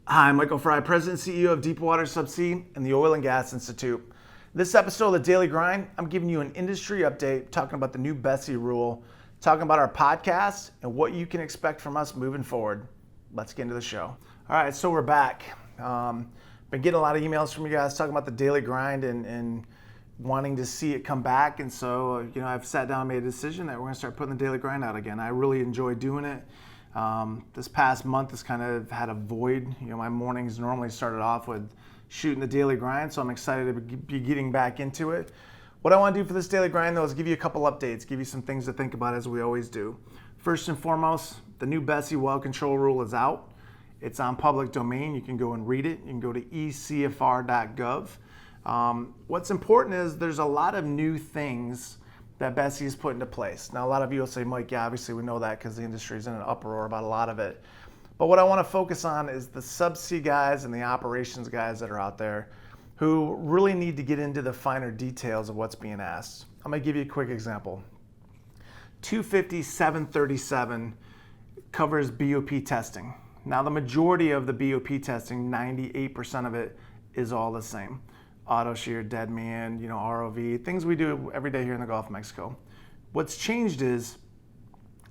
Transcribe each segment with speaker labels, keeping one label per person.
Speaker 1: Hi, I'm Michael Fry, President and CEO of Deepwater Subsea and the Oil and Gas Institute. This episode of The Daily Grind, I'm giving you an industry update, talking about the new BSEE rule, talking about our podcast, and what you can expect from us moving forward. Let's get into the show. All right, so we're back. Been getting a lot of emails from you guys talking about the Daily Grind and wanting to see it come back. And so, I've sat down and made a decision that we're going to start putting the Daily Grind out again. I really enjoy doing it. This past month has kind of had a void. My mornings normally started off with shooting the Daily Grind, so I'm excited to be getting back into it. What I want to do for this Daily Grind, though, is give you a couple updates, give you some things to think about as we always do. First and foremost, the new BSEE Well Control Rule is out. It's on public domain. You can go and read it. You can go to ecfr.gov. What's important is there's a lot of new things that BSEE has put into place. Now, a lot of you will say, Mike, yeah, obviously we know that because the industry is in an uproar about a lot of it. But what I want to focus on is the subsea guys and the operations guys that are out there who really need to get into the finer details of what's being asked. I'm going to give you a quick example. 250-737 covers BOP testing. Now, the majority of the BOP testing, 98% of it, is all the same. Auto shear, dead man, ROV, things we do every day here in the Gulf of Mexico. What's changed is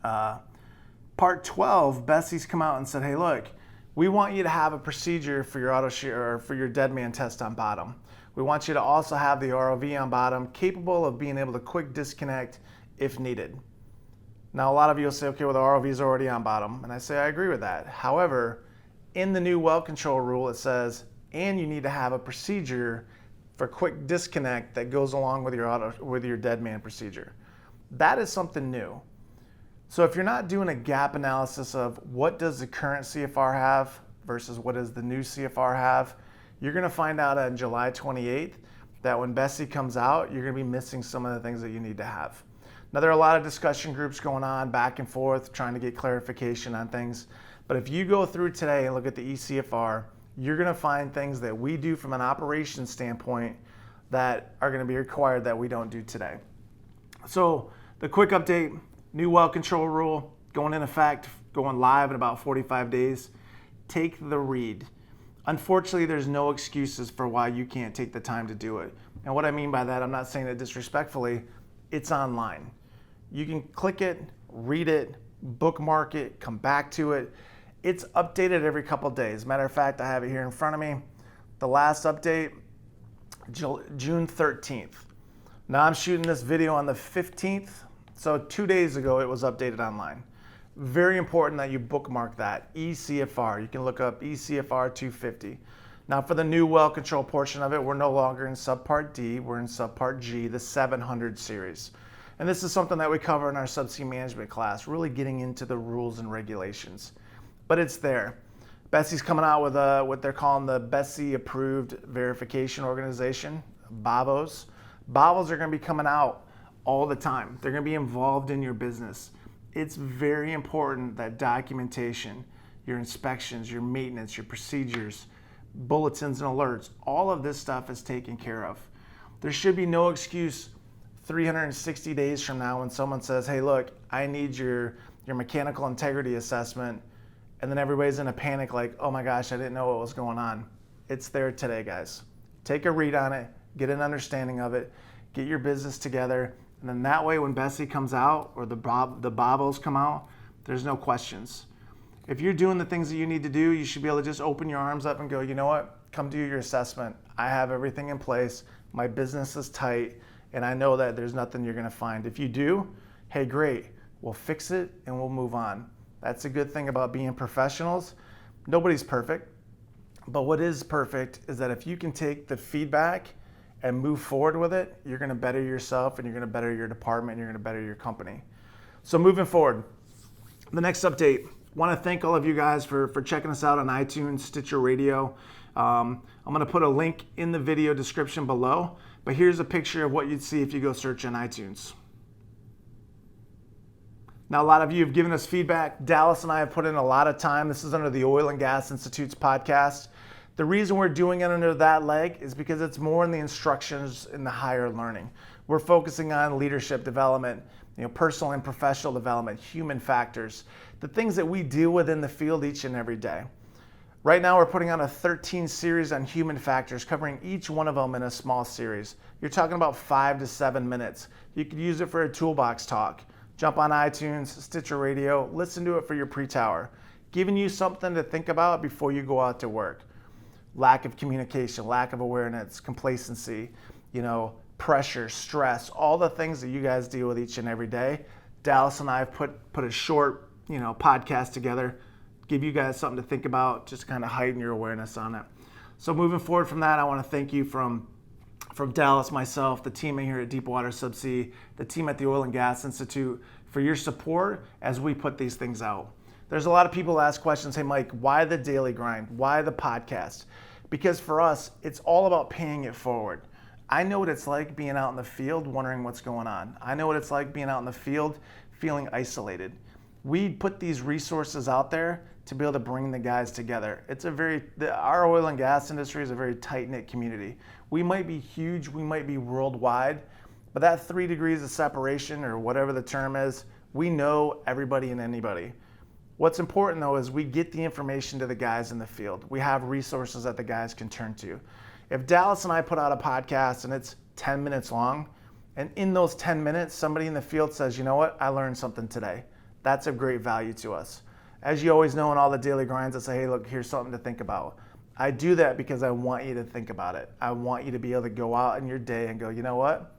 Speaker 1: Part 12, BSEE's come out and said, hey, look, we want you to have a procedure for your auto shear or for your dead man test on bottom. We want you to also have the ROV on bottom, capable of being able to quick disconnect if needed. Now, a lot of you will say, okay, well, the ROV is already on bottom. And I say, I agree with that. However, in the new well control rule, it says, and you need to have a procedure for quick disconnect that goes along with your dead man procedure. That is something new. So if you're not doing a gap analysis of what does the current CFR have versus what does the new CFR have, you're going to find out on July 28th that when BSEE comes out, you're going to be missing some of the things that you need to have. Now, there are a lot of discussion groups going on back and forth trying to get clarification on things. But if you go through today and look at the eCFR, you're going to find things that we do from an operations standpoint that are going to be required that we don't do today. So the quick update, new well control rule going in effect, going live in about 45 days. Take the read. Unfortunately, there's no excuses for why you can't take the time to do it. And what I mean by that, I'm not saying it disrespectfully, it's online. You can click it, read it, bookmark it, come back to it. It's updated every couple of days. Matter of fact, I have it here in front of me. The last update, June 13th. Now I'm shooting this video on the 15th, so 2 days ago it was updated online. Very important that you bookmark that, eCFR. You can look up eCFR 250. Now for the new well control portion of it, we're no longer in subpart D, we're in subpart G, the 700 series. And this is something that we cover in our subsea management class, really getting into the rules and regulations. But it's there. BSEE's coming out with what they're calling the BSEE Approved Verification Organization, BAVOs. BAVOs are going to be coming out all the time. They're going to be involved in your business. It's very important that documentation, your inspections, your maintenance, your procedures, bulletins and alerts, all of this stuff is taken care of. There should be no excuse 360 days from now when someone says, hey, look, I need your mechanical integrity assessment. And then everybody's in a panic like, oh my gosh, I didn't know what was going on. It's there today, guys. Take a read on it, get an understanding of it, get your business together. And then that way when BSEE comes out or the BAVOs come out, there's no questions. If you're doing the things that you need to do, you should be able to just open your arms up and go, you know what? Come do your assessment. I have everything in place. My business is tight. And I know that there's nothing you're going to find. If you do, hey, great. We'll fix it and we'll move on. That's a good thing about being professionals. Nobody's perfect, but what is perfect is that if you can take the feedback and move forward with it, you're going to better yourself and you're going to better your department and you're going to better your company. So moving forward, the next update, want to thank all of you guys for checking us out on iTunes, Stitcher Radio. I'm going to put a link in the video description below, but here's a picture of what you'd see if you go search on iTunes. Now, a lot of you have given us feedback. Dallas and I have put in a lot of time. This is under the Oil and Gas Institute's podcast. The reason we're doing it under that leg is because it's more in the instructions in the higher learning. We're focusing on leadership development, personal and professional development, human factors, the things that we deal with in the field each and every day. Right now we're putting on a 13 series on human factors, covering each one of them in a small series. You're talking about 5 to 7 minutes. You could use it for a toolbox talk. Jump on iTunes, Stitcher Radio, listen to it for your pre-tower. Giving you something to think about before you go out to work. Lack of communication, lack of awareness, complacency, pressure, stress, all the things that you guys deal with each and every day. Dallas and I have put a short, podcast together. Give you guys something to think about, just kind of heighten your awareness on it. So moving forward from that, I want to thank you from Dallas, myself, the team here at Deepwater Subsea, the team at the Oil and Gas Institute for your support as we put these things out. There's a lot of people ask questions, hey Mike, why the daily grind? Why the podcast? Because for us, it's all about paying it forward. I know what it's like being out in the field wondering what's going on. I know what it's like being out in the field feeling isolated. We put these resources out there to be able to bring the guys together. Our oil and gas industry is a very tight-knit community. We might be huge, we might be worldwide, but that 3 degrees of separation, or whatever the term is, we know everybody and anybody. What's important though is we get the information to the guys in the field. We have resources that the guys can turn to. If Dallas and I put out a podcast and it's 10 minutes long, and in those 10 minutes, somebody in the field says, you know what, I learned something today. That's of great value to us. As you always know in all the daily grinds, I say, hey, look, here's something to think about. I do that because I want you to think about it. I want you to be able to go out in your day and go, you know what?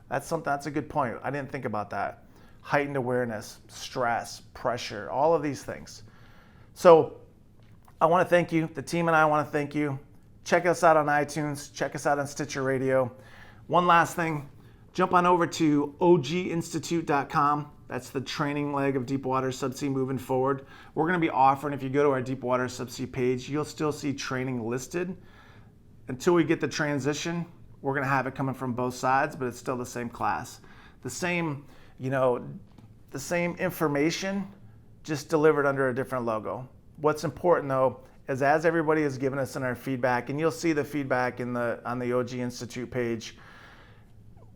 Speaker 1: That's a good point. I didn't think about that. Heightened awareness, stress, pressure, all of these things. So I want to thank you. The team and I want to thank you. Check us out on iTunes. Check us out on Stitcher Radio. One last thing, jump on over to oginstitute.com. That's the training leg of Deepwater Subsea moving forward. We're going to be offering, if you go to our Deepwater Subsea page, you'll still see training listed. Until we get the transition, we're going to have it coming from both sides, but it's still the same class. The same information, just delivered under a different logo. What's important though, is as everybody has given us in our feedback, and you'll see the feedback on the OGI Institute page,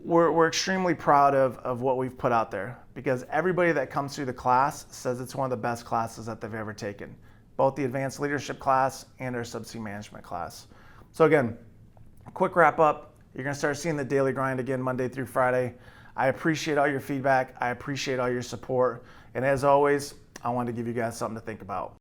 Speaker 1: we're extremely proud of what we've put out there, because everybody that comes through the class says it's one of the best classes that they've ever taken, both the advanced leadership class and our subsea management class. So again, quick wrap up, you're going to start seeing the daily grind again Monday through Friday. I appreciate all your feedback. I appreciate all your support. And as always, I wanted to give you guys something to think about.